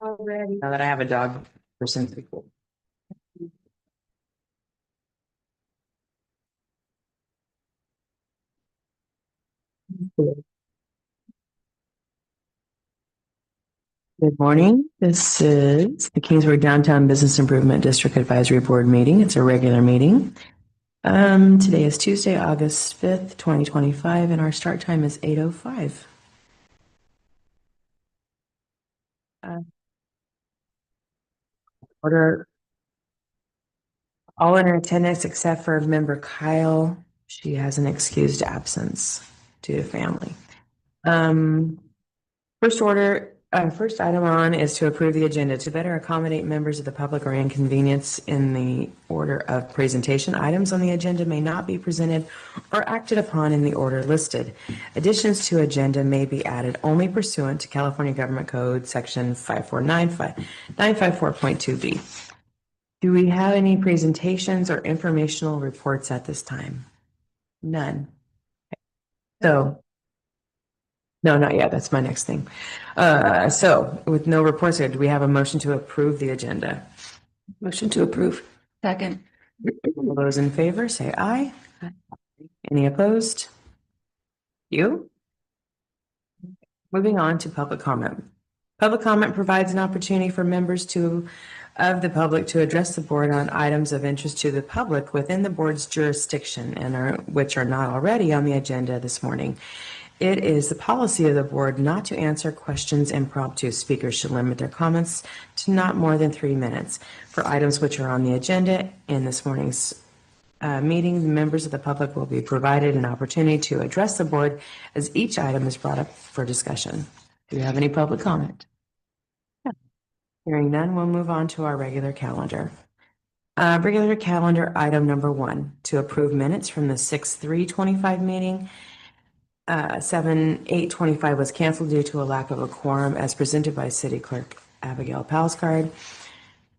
already. Now that I have a dog person. Good morning. This is the Kingsburg Downtown Business Improvement District Advisory Board meeting. It's a regular meeting. Today is Tuesday, August 5th, 2025, and our start time is 8:05. Order all in attendance except for member Kyle. She has an excused absence due to family. First item on is to approve the agenda to better accommodate members of the public or inconvenience in the order of presentation. Items on the agenda may not be presented or acted upon in the order listed. Additions to agenda may be added only pursuant to California Government Code Section 954.2B. Do we have any presentations or informational reports at this time? None. So no, not yet. That's my next thing. So with no reports here, do we have a motion to approve the agenda? Motion to approve. Second. All those in favor, say aye. Any opposed? You? Moving on to public comment. Public comment provides an opportunity for members of the public to address the board on items of interest to the public within the board's jurisdiction and which are not already on the agenda this morning. It is the policy of the board not to answer questions impromptu. Speakers should limit their comments to not more than 3 minutes. For items which are on the agenda in this morning's meeting, members of the public will be provided an opportunity to address the board as each item is brought up for discussion. Do you have any public comment? Yeah. Hearing none, we'll move on to our regular calendar. Regular calendar item number 1, to approve minutes from the 6/3/25 meeting. 7/8/25 was canceled due to a lack of a quorum as presented by City Clerk Abigail Palscard.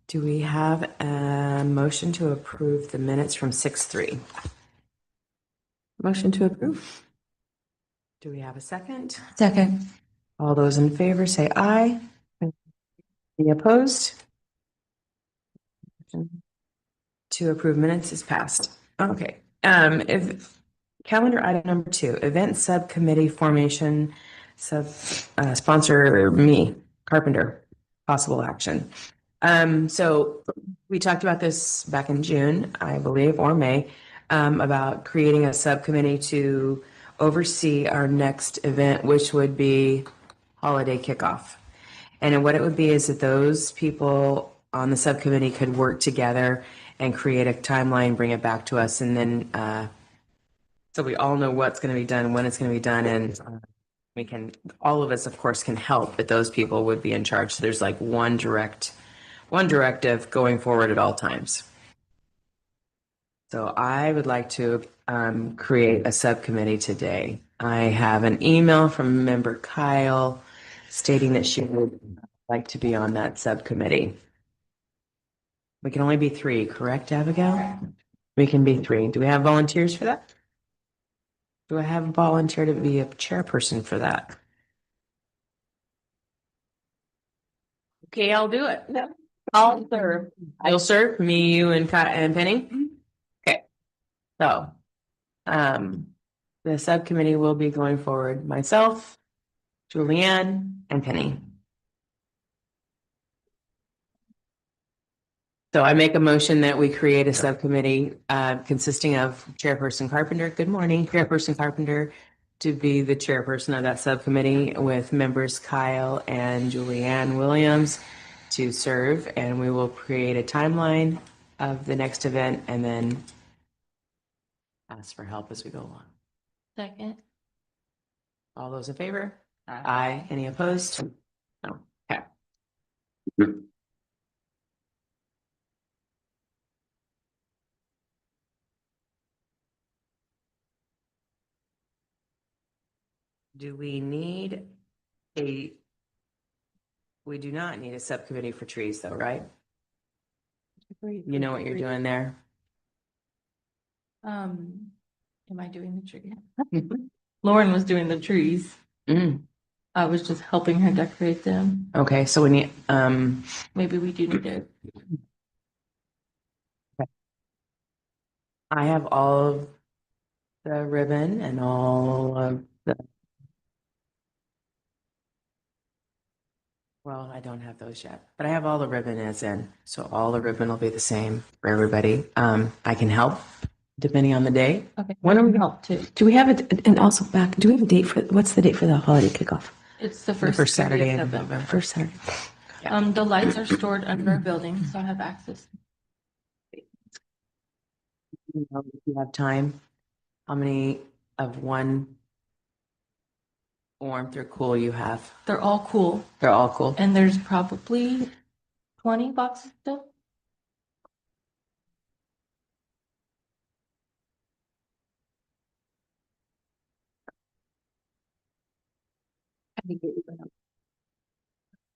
Do we have a motion to approve the minutes from 6/3? Motion to approve. Do we have a second? Second. All those in favor say aye. Any opposed? To approve minutes is passed. Okay. If calendar item number 2, event subcommittee formation, sponsor me, Carpenter, possible action. So we talked about this back in June, I believe, or May, about creating a subcommittee to oversee our next event, which would be holiday kickoff. And what it would be is that those people on the subcommittee could work together and create a timeline, bring it back to us, and then so we all know what's going to be done, when it's going to be done, and we can, all of us, of course, can help, but those people would be in charge. So there's like one directive going forward at all times. So I would like to create a subcommittee today. I have an email from member Kyle stating that she would like to be on that subcommittee. We can only be 3, correct, Abigail? We can be 3. Do we have volunteers for that? Do I have a volunteer to be a chairperson for that? Okay, I'll do it. No, I'll serve. You'll serve me, you, and Penny? Okay. So, the subcommittee will be going forward, myself, Julianne, and Penny. So I make a motion that we create a subcommittee consisting of Chairperson Carpenter. Good morning, Chairperson Carpenter, to be the chairperson of that subcommittee with members Kyle and Julianne Williams to serve, and we will create a timeline of the next event and then ask for help as we go along. Second. All those in favor? Aye. Any opposed? No. Okay. Do we need we do not need a subcommittee for trees though, right? You know what you're doing there? Am I doing the tree? Lauren was doing the trees. Mm. I was just helping her decorate them. Okay, so we need, Maybe we do need to. I have all of the ribbon and all of the, well, I don't have those yet, but I have all the ribbon as in, so all the ribbon will be the same for everybody. I can help depending on the day. Okay. When I are can we? help too. Do we have it? And also back, do we have a date for, what's the date for the holiday kickoff? It's the The first first Saturday of in November. November. First Saturday. The lights are stored under our building, so I have access. You know, if you have time, how many of one warmth or cool you have? They're all cool, They're all cool. and there's probably 20 boxes still.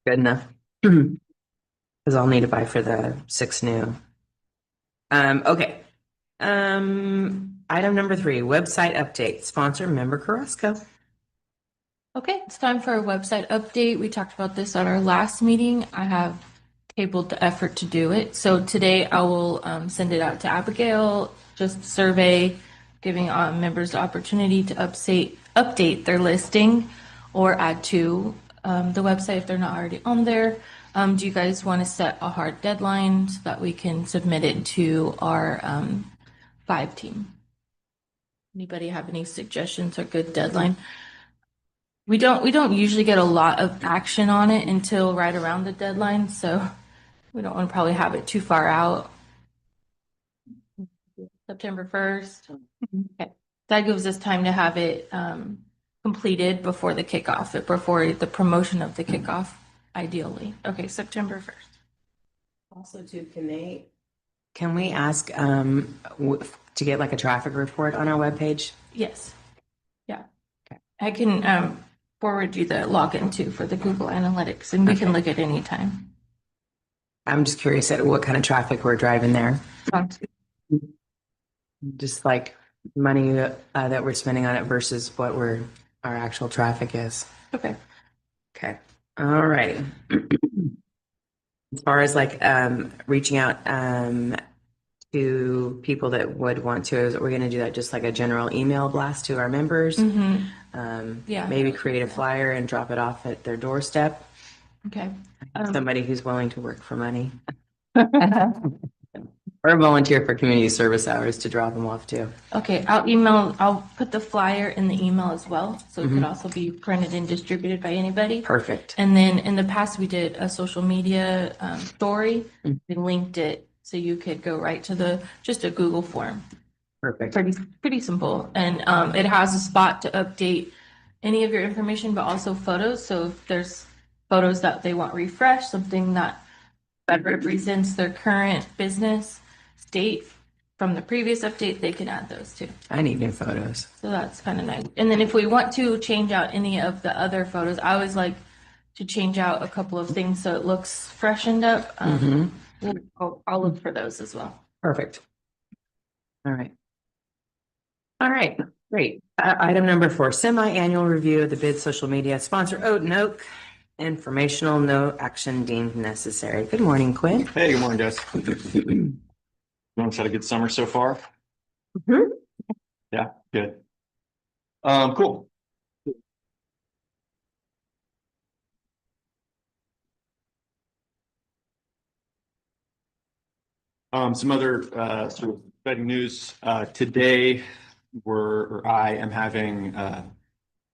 Good enough. Because I'll need to buy for the 6 new. Okay. Item number 3, website update. Sponsor member Carrasco. Okay, it's time for a website update. We talked about this at our last meeting. I have tabled the effort to do it. So today I will send it out to Abigail, just a survey, giving members the opportunity to update their listing or add to the website if they're not already on there. Do you guys want to set a hard deadline so that we can submit it to our 5 team? Anybody have any suggestions or good deadline? We don't usually get a lot of action on it until right around the deadline, so we don't want to probably have it too far out. September 1st. Okay. That gives us time to have it completed before the kickoff, before the promotion of the kickoff, ideally. Okay, September 1st. Also, too, can we ask to get like a traffic report on our webpage? Yes. Yeah. Okay. I can forward you the login too for the Google Analytics, and we can look at any time. I'm just curious at what kind of traffic we're driving there. Sounds good. Just like money that we're spending on it versus what our actual traffic is. Okay. Okay. All righty. As far as like reaching out to people that would want to, we're going to do that just like a general email blast to our members. Yeah. Maybe create a flyer and drop it off at their doorstep. Okay. Somebody who's willing to work for money. Or volunteer for community service hours to drop them off too. Okay, I'll put the flyer in the email as well, so it could also be printed and distributed by anybody. Perfect. And then in the past, we did a social media story. We linked it so you could go right to just a Google form. Perfect. Pretty simple. And it has a spot to update any of your information, but also photos. So if there's photos that they want refreshed, something that represents their current business state from the previous update, they can add those too. I need new photos. So that's kind of nice. And then if we want to change out any of the other photos, I always like to change out a couple of things so it looks freshened up. I'll look for those as well. Perfect. All right. All right. Great. Item number 4, semi-annual review of the bid social media. Sponsor Oat and Oak. Informational, no action deemed necessary. Good morning, Quinn. Hey, good morning, guys. Everyone's had a good summer so far? Mhm. Yeah, good. Cool. Some other sort of exciting news. Today, I am having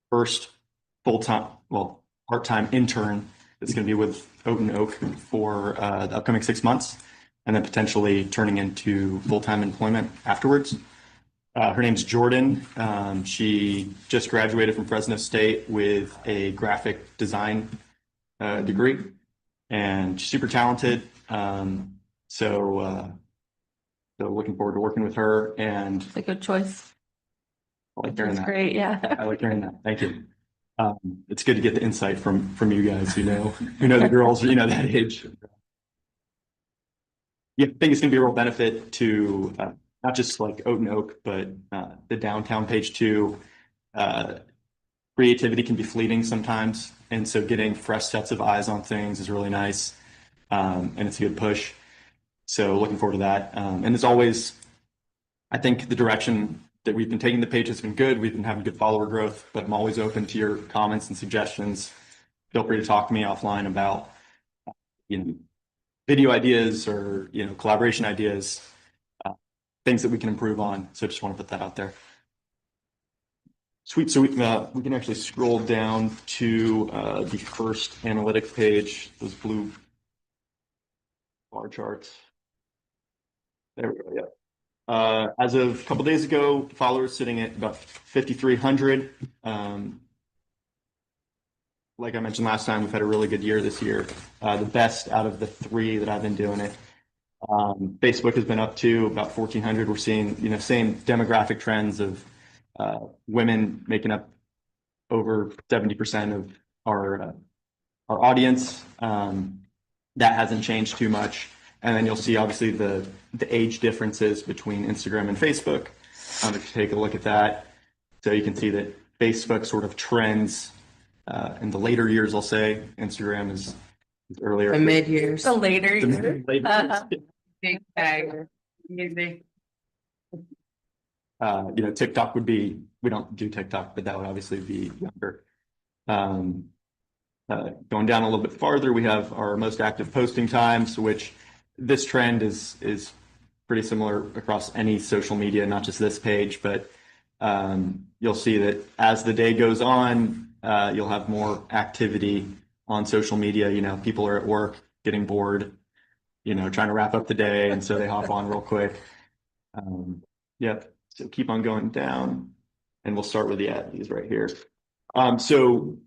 first full-time, well, part-time intern that's going to be with Oat and Oak for the upcoming 6 months, and then potentially turning into full-time employment afterwards. Her name's Jordan. She just graduated from Fresno State with a graphic design degree, and she's super talented. So looking forward to working with her, and It's a good choice. I like hearing That's that. great. Yeah. I like hearing that. Thank you. It's good to get the insight from you guys who know the girls, that age. Yeah, I think it's going to be a real benefit to not just like Oat and Oak, but the downtown page too. creativity can be fleeting sometimes. And so getting fresh sets of eyes on things is really nice. And it's a good push. So looking forward to that. And as always, I think the direction that we've been taking the page has been good. We've been having good follower growth, but I'm always open to your comments and suggestions. Feel free to talk to me offline about, video ideas or, collaboration ideas, things that we can improve on. So just want to put that out there. Sweet. So we can actually scroll down to the first analytics page, those blue bar charts. There we go. Yeah. As of a couple days ago, followers sitting at about 5,300. Like I mentioned last time, we've had a really good year this year. The best out of the 3 that I've been doing it. Facebook has been up to about 1,400. We're seeing, same demographic trends of women making up over 70% of our audience. That hasn't changed too much. And then you'll see obviously the age differences between Instagram and Facebook. If you take a look at that, so you can see that Facebook sort of trends in the later years, I'll say. Instagram is earlier. The mid years. The later years. Big bag. Easy. TikTok would be, we don't do TikTok, but that would obviously be younger. Going down a little bit farther, we have our most active posting times, which this trend is pretty similar across any social media, not just this page, but you'll see that as the day goes on, you'll have more activity on social media. People are at work getting bored, trying to wrap up the day, and so they hop on real quick. Yep. So keep on going down, and we'll start with these right here. So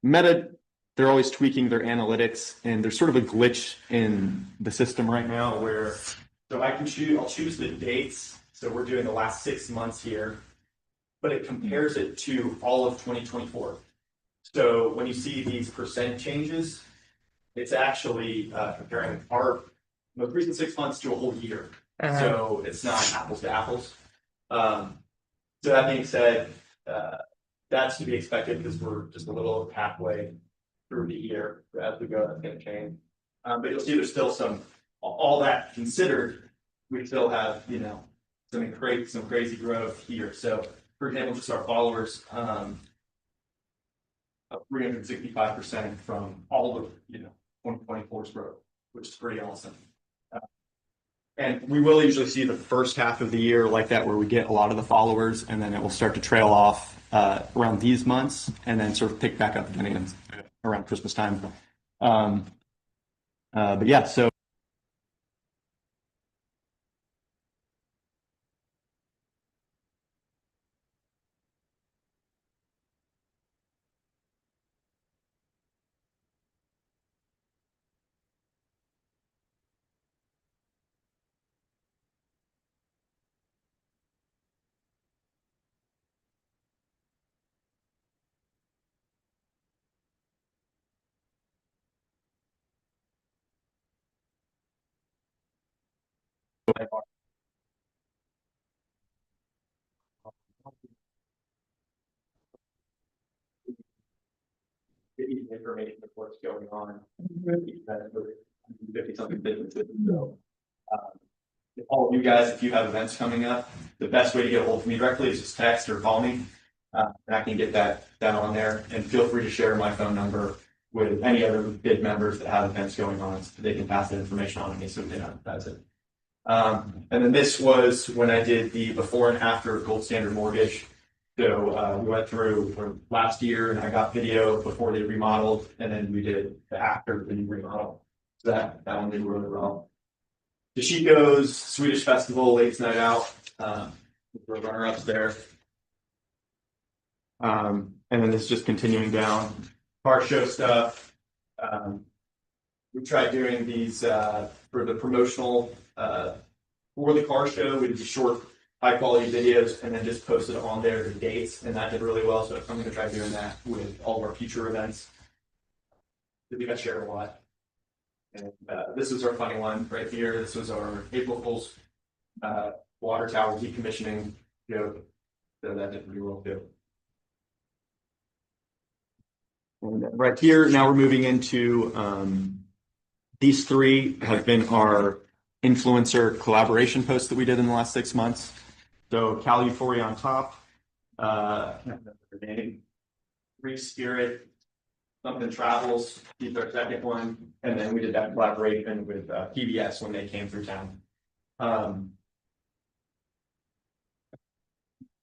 Meta, they're always tweaking their analytics, and there's sort of a glitch in the system right now where, I'll choose the dates. So we're doing the last 6 months here, but it compares it to all of 2024. So when you see these percent changes, it's actually comparing our most recent 6 months to a whole year. So it's not apples to apples. So that being said, that's to be expected because we're just a little over halfway through the year. As we go, that's going to change. But you'll see there's still all that considered, we still have, some crazy growth here. So for example, just our followers, 365% from all of, 2024's growth, which is pretty awesome. And we will usually see the first half of the year like that, where we get a lot of the followers, and then it will start to trail off around these months, and then sort of pick back up again around Christmas time. But yeah, so. Information of what's going on. 50-something businesses. So, all of you guys, if you have events coming up, the best way to get a hold of me directly is just text or call me, and I can get that on there. And feel free to share my phone number with any other BID members that have events going on, so they can pass that information on to me so they know that's it. And then this was when I did the before and after Gold Standard Mortgage. So we went through last year, and I got video before they remodeled, and then we did the after the remodel. So that one did really well. Dashiko's Swedish Festival, Ladies Night Out, we're runner-ups there. And then this is just continuing down. Car show stuff. We tried doing these for the promotional for the car show. We did the short, high-quality videos, and then just posted on there the dates, and that did really well. So I'm going to try doing that with all of our future events. I think I shared a lot. And this was our funny one right here. This was our April Fool's water tower decommissioning joke. So that did pretty well too. And right here, now we're moving into these three have been our influencer collaboration posts that we did in the last 6 months. So Cal Euphoria on top, I can't remember her name, Free Spirit, something travels, he's our second one, and then we did that collaboration with PBS when they came through town.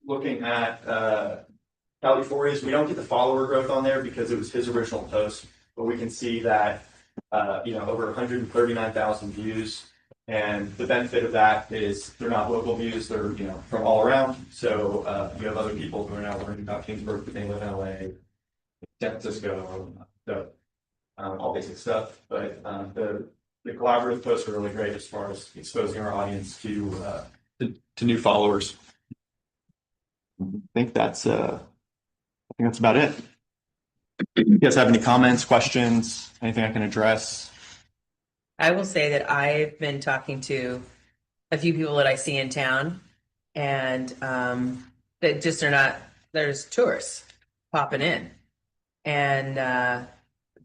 Looking at Cal Euphoria's, we don't get the follower growth on there because it was his original post, but we can see that over 139,000 views. And the benefit of that is they're not local views, they're from all around. So you have other people who are now learning about Kingsburg, but they live in LA, San Francisco, so all basic stuff. But the collaborative posts are really great as far as exposing our audience to new followers. I think that's about it. You guys have any comments, questions, anything I can address? I will say that I've been talking to a few people that I see in town, and that just are not, there's tourists popping in, and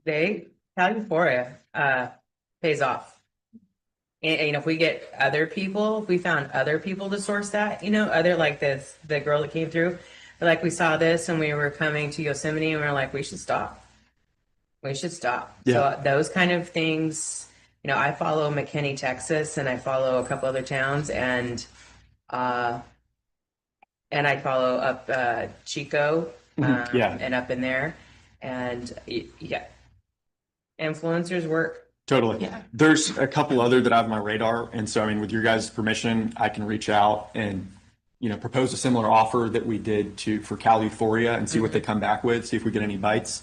Cal Euphoria pays off. And if we get other people, if we found other people to source that, other like the girl that came through, like we saw this and we were coming to Yosemite and we were like, we should stop. We should stop. Yeah. So those kind of things, I follow McKinney, Texas, and I follow a couple other towns, and I follow up Chico, Yeah. and up in there, and yeah, influencers work. Totally. Yeah. There's a couple other that I have on my radar. And so, I mean, with your guys' permission, I can reach out and, propose a similar offer that we did for Cal Euphoria and see what they come back with, see if we get any bites.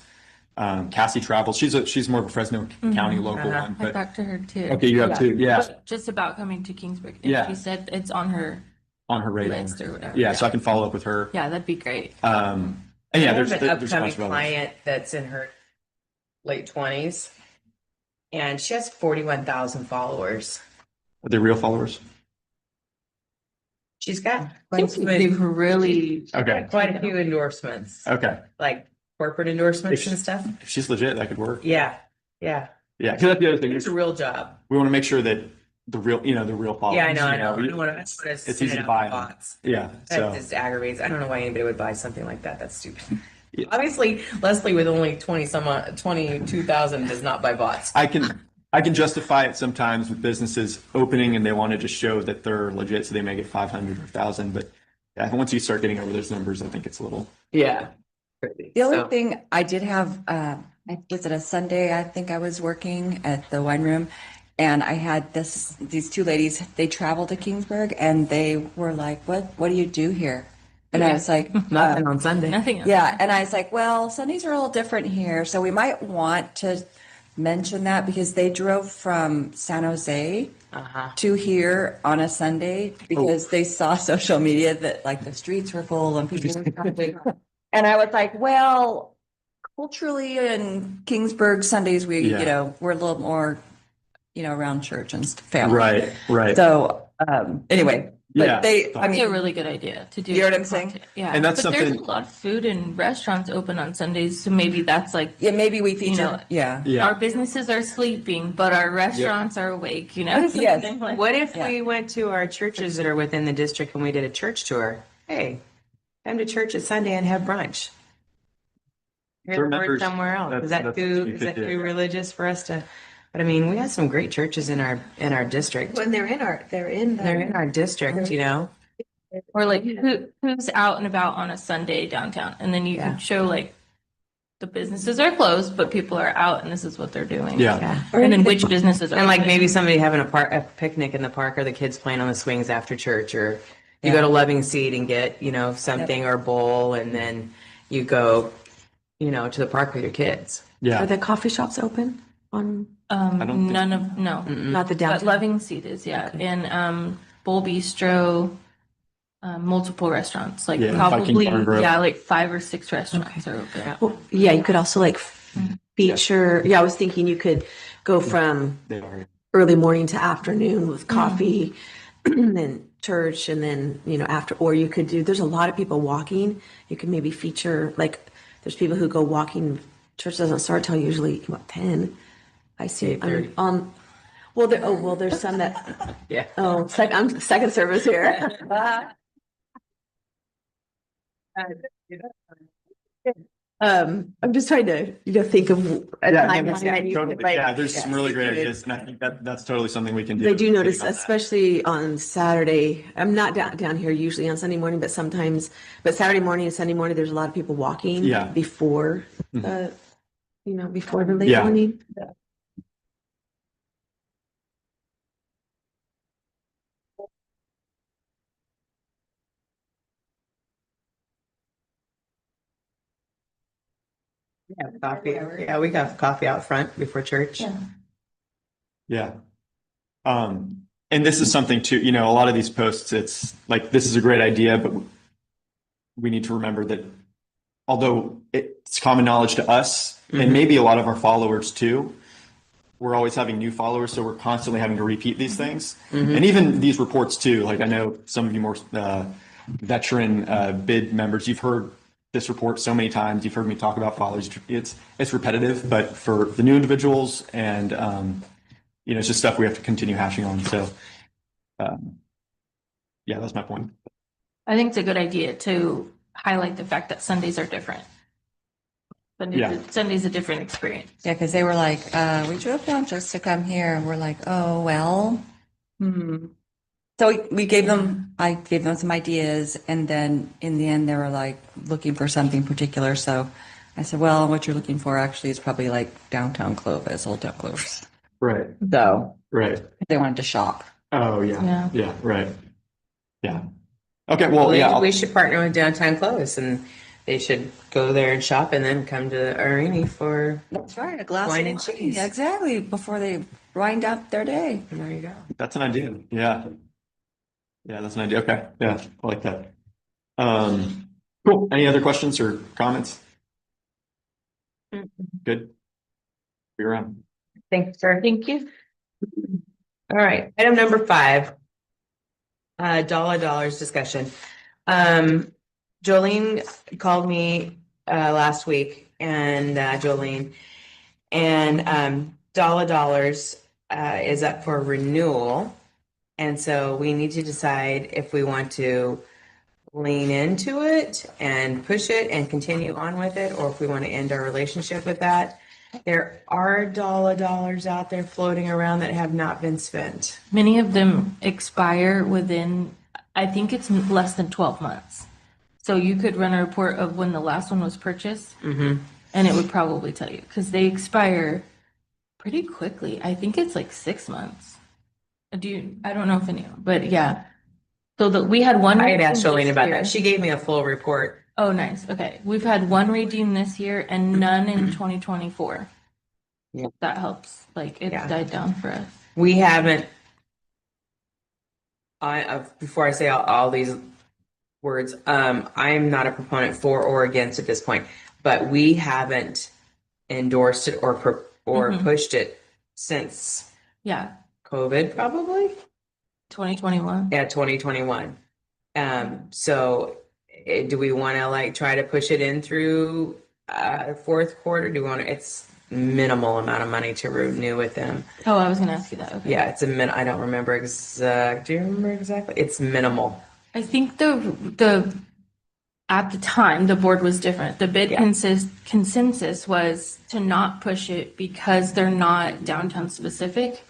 Cassie Travels, she's more of a Fresno County local one. I But talked to her too. okay, you have too. Yeah. But just about coming to Kingsburg. And Yeah. she said it's on her radar. list or whatever. Yeah, so I can follow up with her. Yeah, that'd be great. And yeah, I there's have an a bunch upcoming of others. client that's in her late 20s, and she has 41,000 followers. Are they real followers? She's got Seems like they've really Okay. quite a few endorsements, Okay. like corporate endorsements If- and stuff. If she's legit, that could work. Yeah. Yeah. Because that's the other thing. It's a real job. We want to make sure that the real followers. Yeah, I know. I don't we- want to It's send easy it to out buy to them. bots. Yeah. That So just aggravates. I don't know why anybody would buy something like that. That's stupid. Yeah. Obviously, Leslie with only 22,000 does not buy bots. I can justify it sometimes with businesses opening and they want to just show that they're legit, so they may get 500 or 1,000. But yeah, once you start getting over those numbers, I think it's a little. Yeah. The only thing I did have, was it a Sunday? I think I was working at the wine room, and I had these two ladies. They traveled to Kingsburg, and they were like, "What do you do here?" And I was like, Nothing on Sunday. nothing else. "Yeah." And I was like, "Well, Sundays are a little different here, so we might want to mention that because they drove from San Jose to here on a Sunday because they saw social media that like the streets were full and people were shopping." And I was like, well, culturally in Kingsburg Sundays, Yeah. we're a little more, around church and family. Right. So, anyway, but Yeah. I It's a mean, really good idea to do. You know what some I'm saying? content. Yeah. And that's but there's something- a lot of food and restaurants open on Sundays, so maybe that's like yeah, maybe we feature, know, yeah. Yeah. our businesses are sleeping, but our restaurants are awake, Yes. something like What if Yeah. we went to our churches that are within the district and we did a church tour? Hey, come to church at Sunday and have brunch. Hear There the are word members- somewhere else. that's- Is that that's too what you could do. religious for us to? But I mean, we have some great churches in our district. When they're in They're in our district, or like who's out and about on a Sunday downtown, and then you Yeah. can show like the businesses are closed, but people are out, and this is what they're doing. Yeah. And then which businesses are And like open. maybe somebody having a picnic in the park, or the kids playing on the swings after church, or you go to Loving Seed and get, something or a bowl, and then you go, to the park with your kids. Yeah. Are the coffee shops open on, I don't think- none of no, not the but downtown? Loving Seed is and Bull Bistro, multiple restaurants, like Yeah, Viking probably Barn Grove. like 5 or 6 restaurants are open. Well, yeah, you could also like feature, I was thinking you could go from They are. early morning to afternoon with coffee, and then church, and then, after, or you could do, there's a lot of people walking. You could maybe feature, like, there's people who go walking church doesn't start till usually about 10. I see 8:30. there's some that, Yeah. I'm second service here. I'm just trying to, think of a Yeah, timeline that you totally. could, like, Yeah, there's some really great stay tuned. ideas, and I think that's totally something we can do. I do Think notice, about that. especially on Saturday, I'm not down here usually on Sunday morning, but Saturday morning and Sunday morning, there's a lot of people walking Yeah. before the, before the late Yeah. morning. Yeah, coffee. Yeah, we got coffee out front before church. Yeah. Yeah. And this is something too, a lot of these posts, it's like, this is a great idea, but we need to remember that although it's common knowledge to us and maybe a lot of our followers too, we're always having new followers. So we're constantly having to repeat these things. And even these reports too, like I know some of you more veteran BID members, you've heard this report so many times. You've heard me talk about followers. It's repetitive, but for the new individuals and, it's just stuff we have to continue hashing on. So, yeah, that's my point. I think it's a good idea to highlight the fact that Sundays are different. Sunday's a different experience. Yeah, because they were like, we drove down just to come here. And we're like, oh, well. So I gave them some ideas. And then in the end, they were like looking for something particular. So I said, well, what you're looking for actually is probably like downtown Clovis, Old Town Clovis. Right. So Right. they wanted to shop. Oh, yeah. Yeah. Yeah. Right. Yeah. Okay. Well, yeah. We should partner with Downtown Clovis and they should go there and shop and then come to Arini for, That's right, a glass wine of and wine. cheese. Yeah, exactly, before they wind up their day. there you go. That's an idea. Yeah. Yeah, that's an idea. Okay. Yeah, I like that. Cool. Any other questions or comments? Good. Be around. Thanks, sir. Thank you. All right, item number 5, dollars discussion. Jolene called me last week, and Jolene, and dollars is up for renewal, and so we need to decide if we want to lean into it and push it and continue on with it, or if we want to end our relationship with that. There are dollars out there floating around that have not been spent. Many of them expire within, I think it's less than 12 months. So you could run a report of when the last one was purchased, and it would probably tell you because they expire pretty quickly. I think it's like 6 months. I don't know if any, but yeah. So we had one. I had asked redeem Jolene this about year. that. She gave me a full report. Oh, nice. Okay. We've had one redeem this year and none in 2024. Yeah. That helps. Like it's Yeah. died down for us. We haven't, before I say all these words, I'm not a proponent for or against at this point, but we haven't endorsed it or pushed it since Yeah. COVID, probably. 2021. Yeah, 2021. So do we want to like try to push it in through fourth quarter? Do we want to? It's minimal amount of money to renew with them. Oh, I was going to ask you that. Okay. Yeah, it's I don't remember exact. Do you remember exactly? It's minimal. I think the at the time the board was different. The bid consensus was to not push it because they're not downtown specific.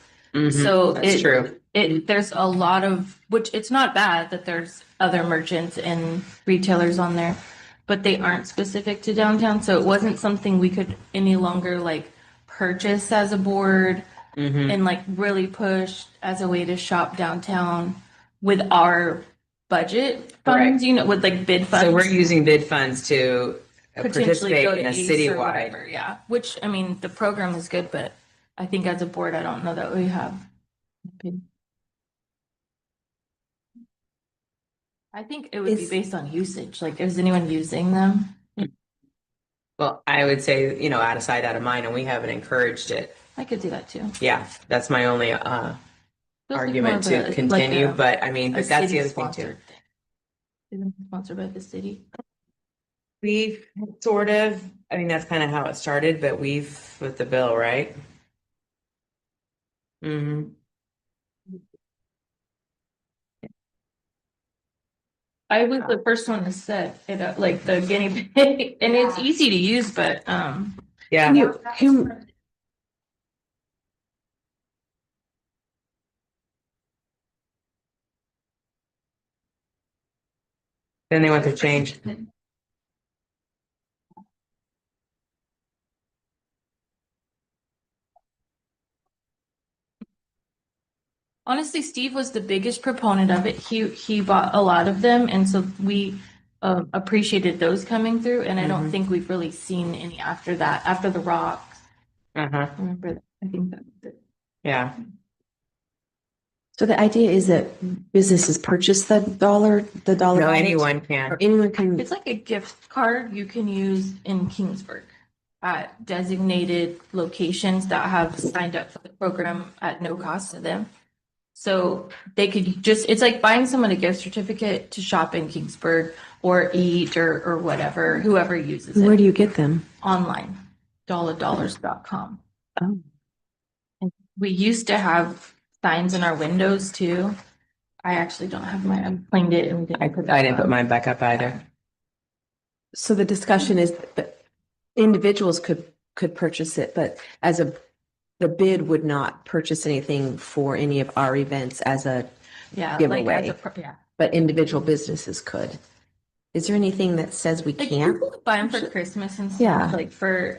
So That's true. There's a lot of, which it's not bad that there's other merchants and retailers on there, but they aren't specific to downtown. So it wasn't something we could any longer like purchase as a board and like really push as a way to shop downtown with our budget funds, Correct. with like bid funds. So we're using bid funds to potentially participate go in to a Ace or citywide. whatever. Yeah, which I mean, the program is good, but I think as a board, I don't know that we have. I think it would be based on usage. Like, is anyone using them? Well, I would say, out of sight, out of mind, and we haven't encouraged it. I could do that too. Yeah, that's my only Feels like argument more of to a- continue, like a- but I mean, a but that's the other thing city-sponsored too. thing. Isn't it sponsored by the city? We've sort of, I mean, that's kind of how it started, but we've with the bill, right? Mm-hmm. I was the first one to set it up, like the guinea pig, and it's easy to use, but Yeah. Then they want to change. honestly, Steve was the biggest proponent of it. He bought a lot of them, and so we appreciated those coming through. And I don't think we've really seen any after that. After the rocks, Uh-huh. remember that? I think that was it. Yeah. So the idea is that businesses purchase the dollar. No, value, anyone can. or anyone can. It's like a gift card you can use in Kingsburg at designated locations that have signed up for the program at no cost to them. So they could just, it's like buying someone a gift certificate to shop in Kingsburg or eat or whatever, whoever uses Where do it you get them? online, dollars.com. Oh. And we used to have signs in our windows too. I actually don't have mine. I cleaned it and we didn't put that I didn't put up. mine back up either. So the discussion is that individuals could purchase it, but the bid would not purchase anything for any of our events as a Yeah, giveaway. like as a, yeah. But individual businesses could. Is there anything that says we Like can't? people would buy them for Christmas and stuff, Yeah. like for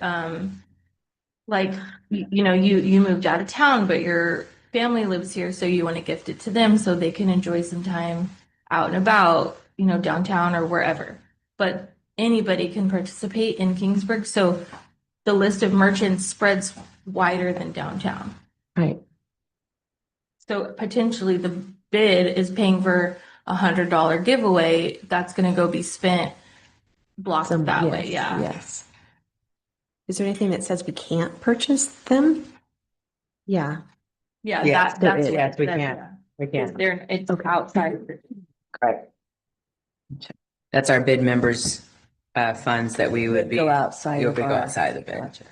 like you moved out of town, but your family lives here, so you want to gift it to them so they can enjoy some time out and about, downtown or wherever. But anybody can participate in Kingsburg, so the list of merchants spreads wider than downtown. Right. So potentially the bid is paying for $100 giveaway. That's going to go be spent blocked that way. Yeah. Yes. Is there anything that says we can't purchase them? Yeah. Yeah. Yes, That's is. what Yes, it we says, can. yeah. We can. It's Okay. outside. Correct. That's our bid members' funds that we would be. Go outside You of would go our- outside the bid. Gotcha.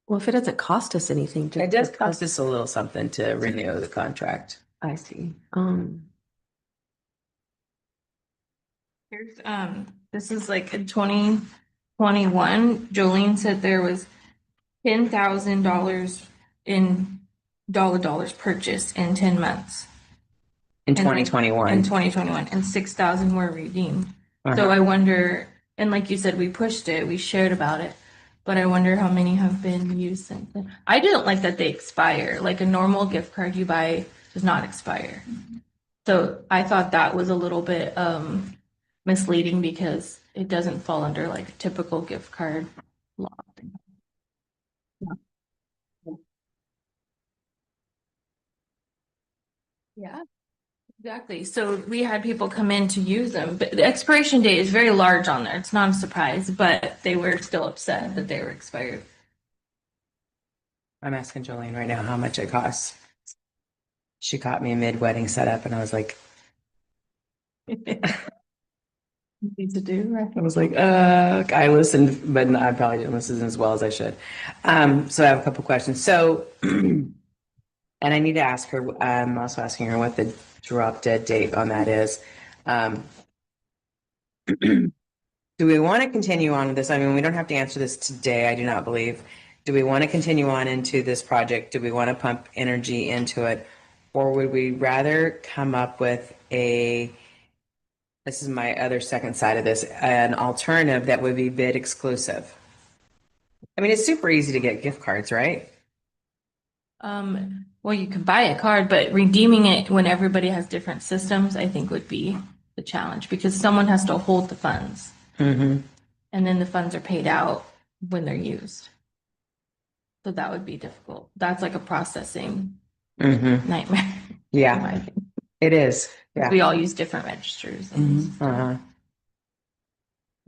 Well, if it doesn't cost us anything to. It does cost us a little something to renew the contract. I see. Here's this is like in 2021. Jolene said there was $10,000 in dollars purchased in 10 months. In And then- 2021. In 2021, and 6,000 were redeemed. So Uh-huh. I wonder, and like you said, we pushed it, we shared about it, but I wonder how many have been used since then. I didn't like that they expire. Like a normal gift card you buy does not expire. So I thought that was a little bit misleading because it doesn't fall under like a typical gift card law. Yeah. Exactly. So we had people come in to use them, but the expiration date is very large on there. It's not a surprise, but they were still upset that they were expired. I'm asking Jolene right now how much it costs. She caught me mid-wedding setup and I was like, Easy to do, right? I was like, I listened, but I probably didn't listen as well as I should. So I have a couple questions. So, and I need to ask her, I'm also asking her what the drop dead date on that is. Do we want to continue on with this? I mean, we don't have to answer this today, I do not believe. Do we want to continue on into this project? Do we want to pump energy into it? Or would we rather come up with this is my other second side of this, an alternative that would be bid exclusive? I mean, it's super easy to get gift cards, right? Well, you can buy a card, but redeeming it when everybody has different systems, I think would be the challenge because someone has to hold the funds. Mm-hmm. And then the funds are paid out when they're used. So that would be difficult. That's like a processing Mm-hmm. nightmare. in Yeah, my opinion. it is. Yeah. We all use different registers. Uh-huh.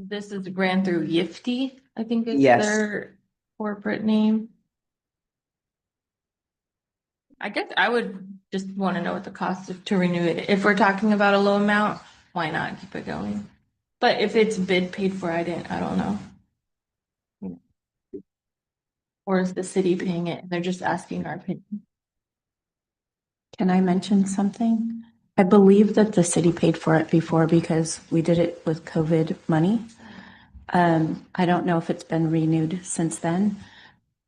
This is ran through Yifty, I think is Yes. their corporate name. I guess I would just want to know what the cost is to renew it. If we're talking about a low amount, why not keep it going? But if it's bid paid for, I don't know. Or is the city paying it? They're just asking our opinion. Can I mention something? I believe that the city paid for it before because we did it with COVID money. I don't know if it's been renewed since then,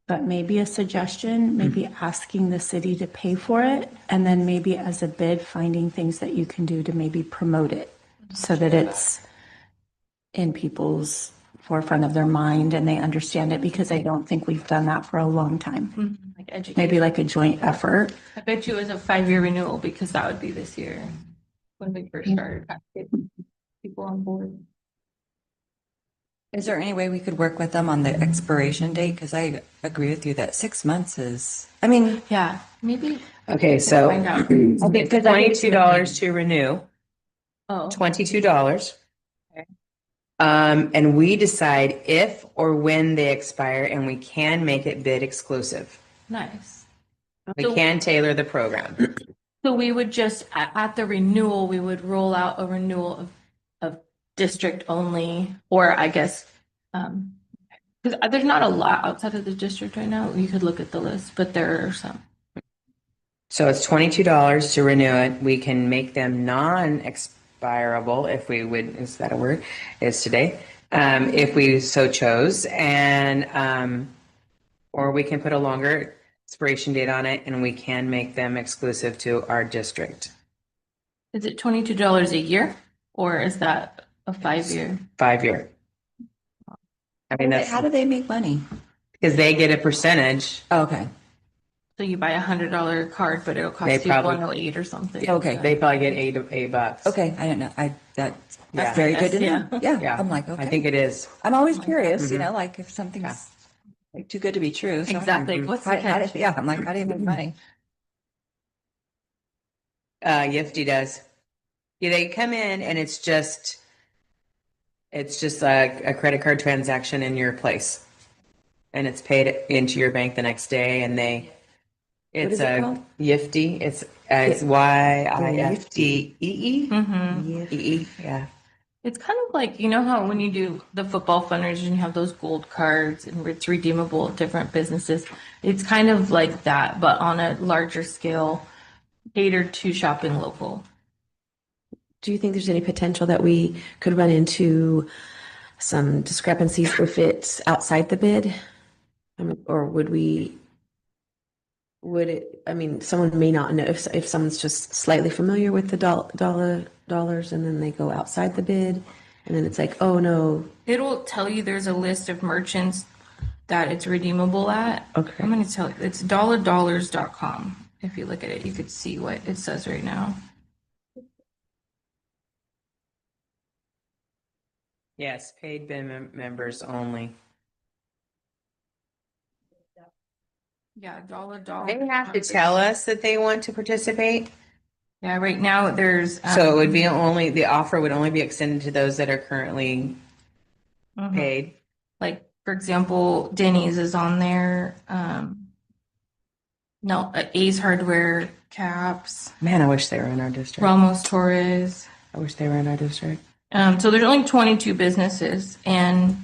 but maybe a suggestion, maybe asking the city to pay for it, and then maybe as a bid, finding things that you can do to maybe promote it so that it's in people's forefront of their mind and they understand it, because I don't think we've done that for a long time. Like education. Maybe like a joint effort. I bet you it was a 5-year renewal because that would be this year when we first started getting people on board. Is there any way we could work with them on the expiration date? Because I agree with you that 6 months is, I mean, Yeah, maybe. Okay, so Find out. it's $22 to renew, Oh, $22. Okay. And we decide if or when they expire, and we can make it bid exclusive. nice. We So- can tailor the program. So we would just, at the renewal, we would roll out a renewal of district only, or I guess, because there's not a lot outside of the district right now. You could look at the list, but there are some. So it's $22 to renew it. We can make them non-expirable if we would, is that a word? Is today, if we so chose. And, or we can put a longer expiration date on it, and we can make them exclusive to our district. Is it $22 a year, or is that a 5-year? 5-year. I mean, that's how do they make money? because they get a percentage. Oh, okay. So you buy $100 card, but it'll They cost you probably- 108 or something. Okay. They probably get $8. Okay, I don't know. That's Yeah. very good to know. Yeah. Yeah, I'm like, okay. I think it is. I'm always curious, you Mhm. know, like if something's like too good to be true. So Exactly. What's the catch? yeah, I'm like, how do you make money? Yifty does. Yeah, they come in and it's just a credit card transaction in your place. And it's paid into your bank the next day, and it's is it a called? Yifty. It's YIFTEE. Mm-hmm. Yeah. It's kind of like, you know how when you do the football fundraisers and you have those gold cards and it's redeemable at different businesses. It's kind of like that, but on a larger scale, catered to shopping local. Do you think there's any potential that we could run into some discrepancies if it's outside the bid? Or would it, I mean, someone may not know if someone's just slightly familiar with the dollars and then they go outside the bid and then it's like, oh no. It'll tell you there's a list of merchants that it's redeemable at. Okay. I'm going to tell you, it's dollardollars.com. If you look at it, you could see what it says right now. Yes, paid members only. Yeah, dollar. They have to tell us that they want to participate. Yeah, right now there's. So it would be only, the offer would only be extended to those that are currently Mhm. paid. Like, for example, Denny's is on there. No, Ace Hardware, Caps, Man, I wish they were in our district. Ramos Torres. I wish they were in our district. So there's only 22 businesses, and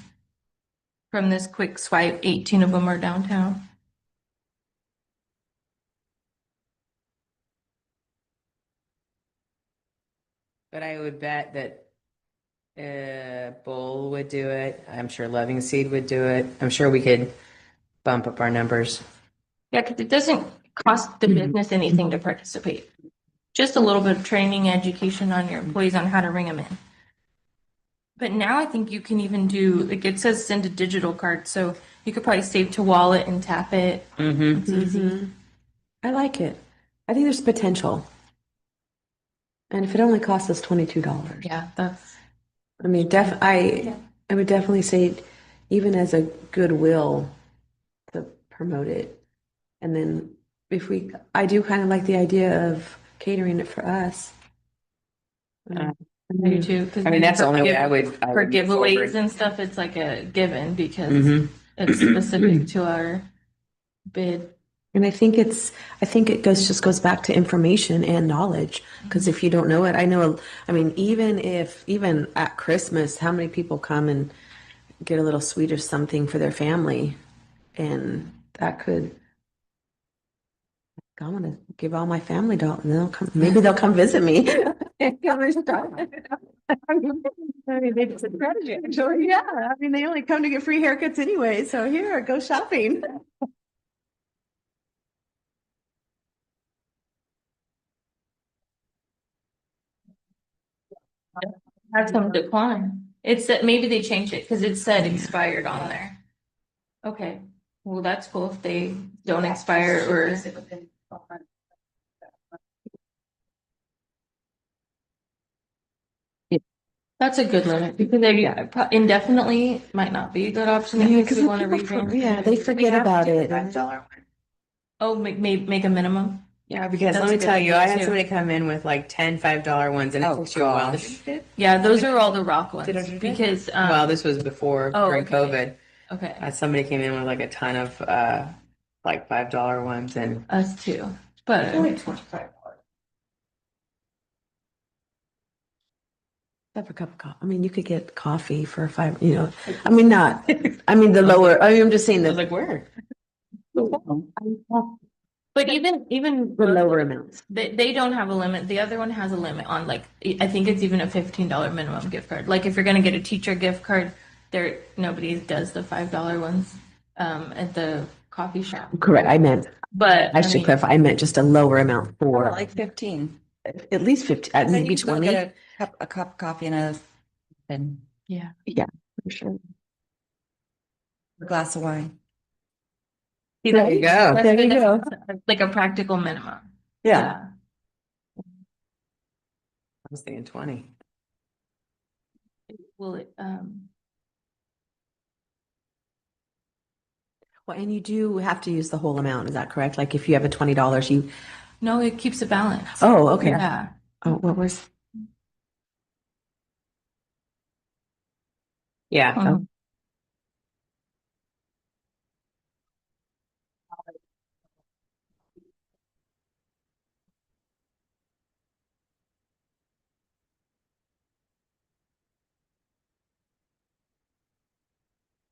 from this quick swipe, 18 of them are downtown. But I would bet that Bull would do it. I'm sure Loving Seed would do it. I'm sure we could bump up our numbers. Yeah, because it doesn't cost the business anything to participate. Just a little bit of training, education on your employees on how to ring them in. But now I think you can even do, like it says send a digital card, so you could probably save to wallet and tap it. Mm-hmm. It's easy. I like it. I think there's potential. And if it only costs us $22. Yeah, that's. I mean, I would definitely say, even as a goodwill, to promote it. And then I do kind of like the idea of catering it for us. I do too. 'Cause I mean, that's the only way for I would. For giveaways and stuff, it's like a given because Mm-hmm. it's specific to our bid. And I think it just goes back to information and knowledge. Because if you don't know it, I mean, even at Christmas, how many people come and get a little sweet or something for their family? And that could, I'm gonna give all my family to, and maybe they'll come visit me. I mean, they just encourage it. So, yeah, I mean, they only come to get free haircuts anyway. So here, go shopping. Had some decline. It said, maybe they changed it because it said expired on there. Okay, well, that's cool if they don't expire or. That's a good limit because they indefinitely might not be a good option in case we want to revamp. Yeah, they forget about it. Oh, make a minimum. Yeah, because That's let a me good tell you, idea, I had too. somebody come in with like 10 $5 ones and it Oh, takes you a while. gosh. Yeah, those are all the rock ones Did I do that? because Well, this was before, oh, during okay. COVID. Okay, Somebody came in with like a ton of like $5 ones and us too, but Have a cup of coffee. I mean, you could get coffee for five, I mean, not, I mean, the lower, I mean, I'm just saying I was that like, where? but even the lower amounts. they don't have a limit. The other one has a limit on like I think it's even a $15 minimum gift card. Like if you're gonna get a teacher gift card, there nobody does the $5 ones at the coffee shop. Correct. But I should clarify. I meant just a lower amount Or for like 15. at least 50, Then maybe you still 20. get a cup of coffee and yeah, Yeah, for sure. a glass of wine. see, There you go. that's There you good. go. That's like a practical minimum. Yeah. I was thinking 20. Will it Well, and you do have to use the whole amount. Is that correct? Like if you have a $20, you, no, it keeps a balance. oh, okay. Yeah. Oh, what was, Yeah. Mhm.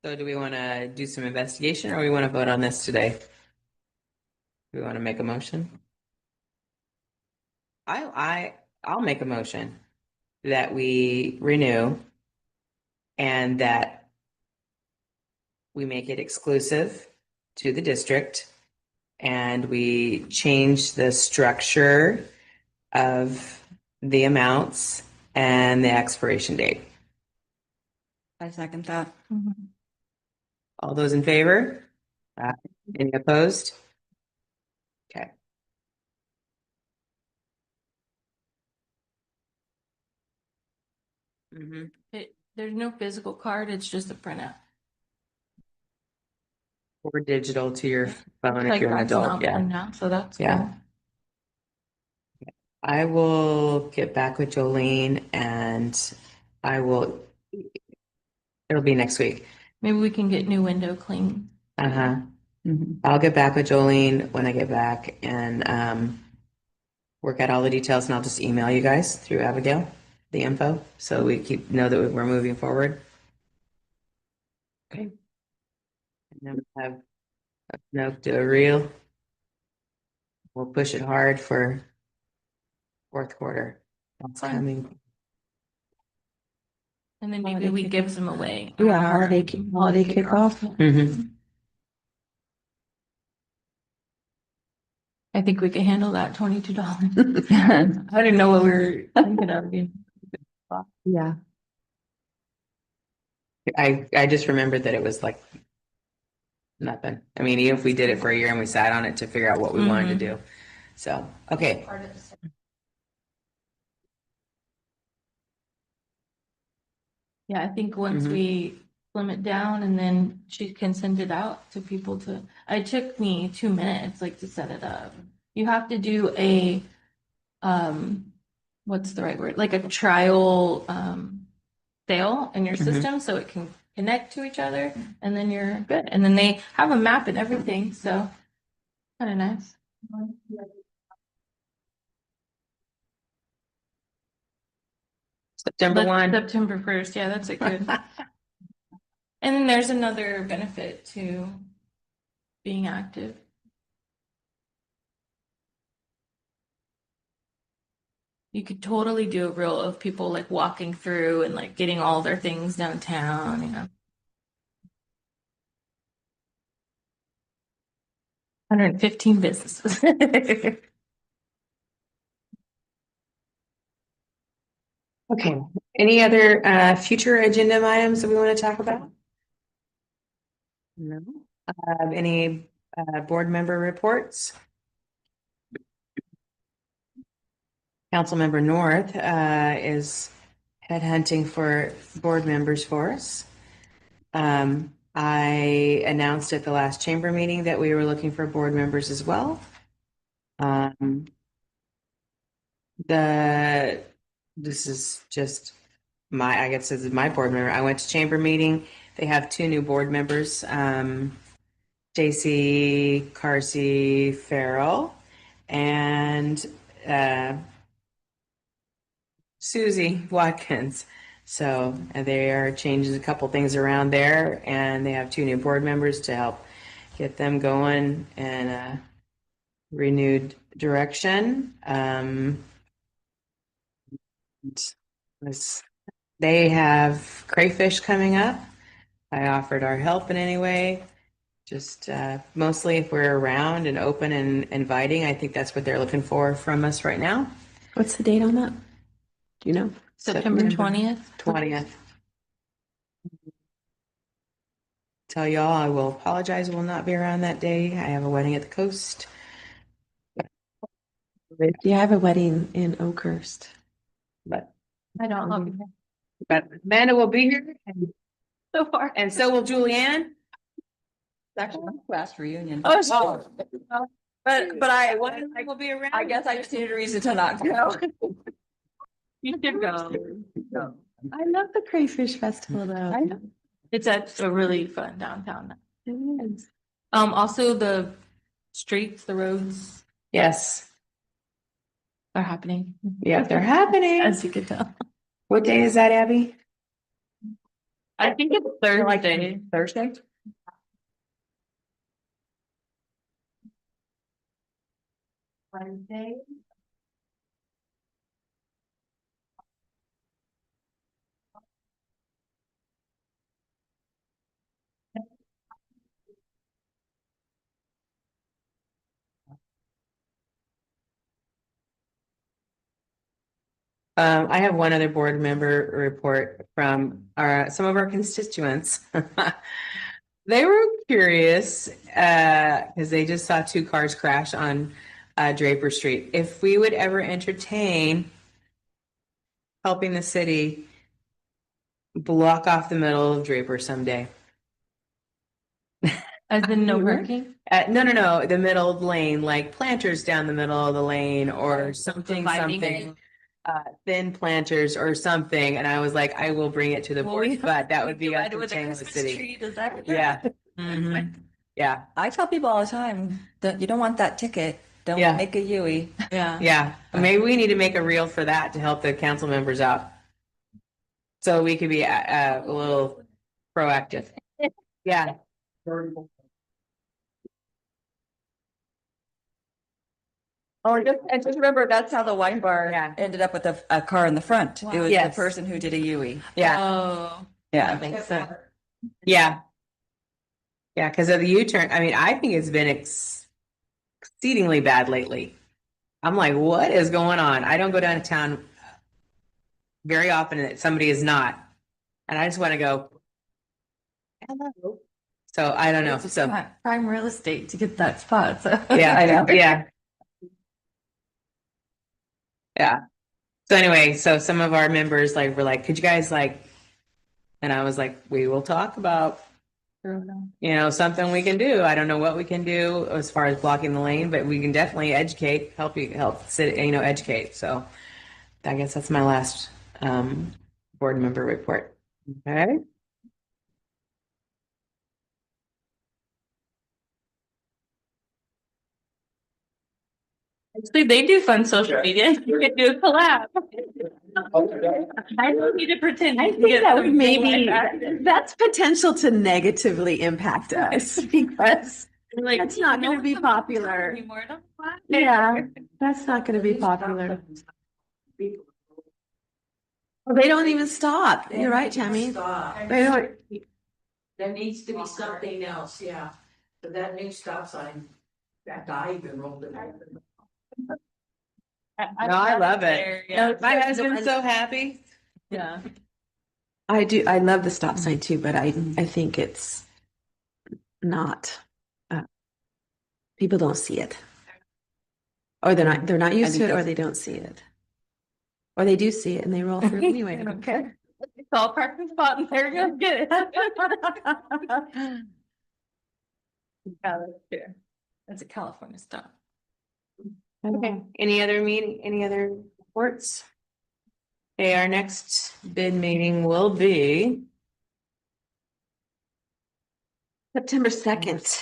So do we want to do some investigation or we want to vote on this today? Do we want to make a motion? I'll make a motion that we renew and that we make it exclusive to the district and we change the structure of the amounts and the expiration date. I second that. Mhm. All those in favor? Any opposed? Okay. Mm-hmm. There's no physical card, it's just a printout. Or digital to your phone if Like you're an that's an adult. option Yeah. now, so that's Yeah. cool. I will get back with Jolene and I will, it'll be next week. Maybe we can get new window clean. Uh-huh. Mhm. I'll get back with Jolene when I get back and work out all the details and I'll just email you guys through Abigail, the info, so we know that we're moving forward. Okay. And then we have a note to a reel. We'll push it hard for fourth quarter. That's Fine. coming. And then maybe Holiday we kickoff. give them away. yeah, at our holiday kickoff. Mhm. I think we can handle that $22. I didn't know what we were thinking of. Yeah. I just remembered that it was like nothing. I mean, even if we did it for a year and we sat on it to figure out what we wanted to do. So, okay. Yeah, I think once Mhm. we slim it down and then she can send it out to people to, it took me 2 minutes like to set it up. You have to do a, what's the right word? Like a trial, sale in your Mhm. system so it can connect to each other and then you're good. And then they have a map and everything. So Kind of nice. September 1. September 1st. Yeah, that's a good. And then there's another benefit to being active. You could totally do a reel of people like walking through and like getting all their things downtown, 115 businesses. Okay. Any other future agenda items that we want to talk about? No. Any board member reports? Councilmember North is headhunting for board members for us. I announced at the last chamber meeting that we were looking for board members as well. This is just I guess this is my board member. I went to chamber meeting. They have two new board members, JC Carsey Farrell and Susie Watkins. So they are changing a couple things around there, and they have two new board members to help get them going and renewed direction. They have crayfish coming up. I offered our help in any way. Just mostly if we're around and open and inviting. I think that's what they're looking for from us right now. What's the date on that? Do you know? September 20th. 20th. Tell y'all I will apologize. I will not be around that day. I have a wedding at the coast. Yeah, I have a wedding in Oakhurst. But I don't love you Amanda will be here, so far. and so will Julianne. It's actually my class reunion. Oh, But I will be around. I guess I just needed a reason to not go. You should go. I love the Crayfish Festival though. I know. It's at a really fun downtown. It is. Also the streets, the roads Yes. are happening. Yeah, they're happening. As you could tell. What day is that, Abby? I think it's Thursday. Thursday? Wednesday. I have one other board member report from some of our constituents. They were curious because they just saw two cars crash on Draper Street. If we would ever entertain helping the city block off the middle of Draper someday. As in no parking? No, the middle lane, like planters down the middle of the lane or something, Dividing something. Thin planters or something, and I was like, I will bring it to the board, but that would be up to the city. Yeah. Mhm. Yeah. I tell people all the time that you don't want that ticket. Don't Yeah. make a Yui. Yeah. Yeah. Maybe we need to make a reel for that to help the council members out. So we could be a little proactive. Yeah. Oh, and just remember, that's how the wine bar Yeah. ended up with a car in the front. It was Yes. the person who did a Yui. Yeah. Oh, Yeah. that makes sense. Yeah. Yeah. Because of the U-turn, I mean, I think it's been exceedingly bad lately. I'm like, what is going on? I don't go downtown very often that somebody is not. And I just want to go, hello. So I don't know. It's So prime real estate to get that spot. So. yeah, I know. Yeah. Yeah. So anyway, so some of our members like were like, could you guys like, and I was like, we will talk about, something we can do. I don't know what we can do as far as blocking the lane, but we can definitely educate, help sit, educate. So I guess that's my last board member report. Okay. See, they do fun social media. You could do a collab. I don't need to pretend. I you can think get that would something maybe, like that. that's potential to negatively impact us because Like, that's not no going to one be comes to town popular. anymore. Don't laugh. Yeah, that's not going to be popular. Well, they don't even stop. You're right, Tammy. They don't. There needs to be something else, yeah. So that new stop sign, that guy even rolled it out. No, I love it. There, yeah. My husband's so happy. Yeah. I do. I love the stop sign too, but I think it's not. People don't see it, or they're not used to it, or they don't see it, or they do see it and they roll through anyway. I don't care. It's all parking spot and they're gonna get it. Yeah, that's true. That's a California stop. Okay, any other reports? Okay, our next bid meeting will be September 2nd,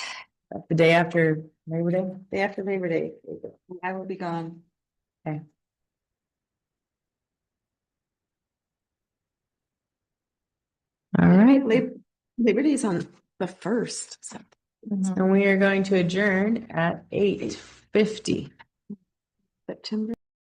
the day after Labor Day. day after Labor Day. I will be gone. Okay. All right, Labor Day is on the 1st. So. and we are going to adjourn at 8:50. September.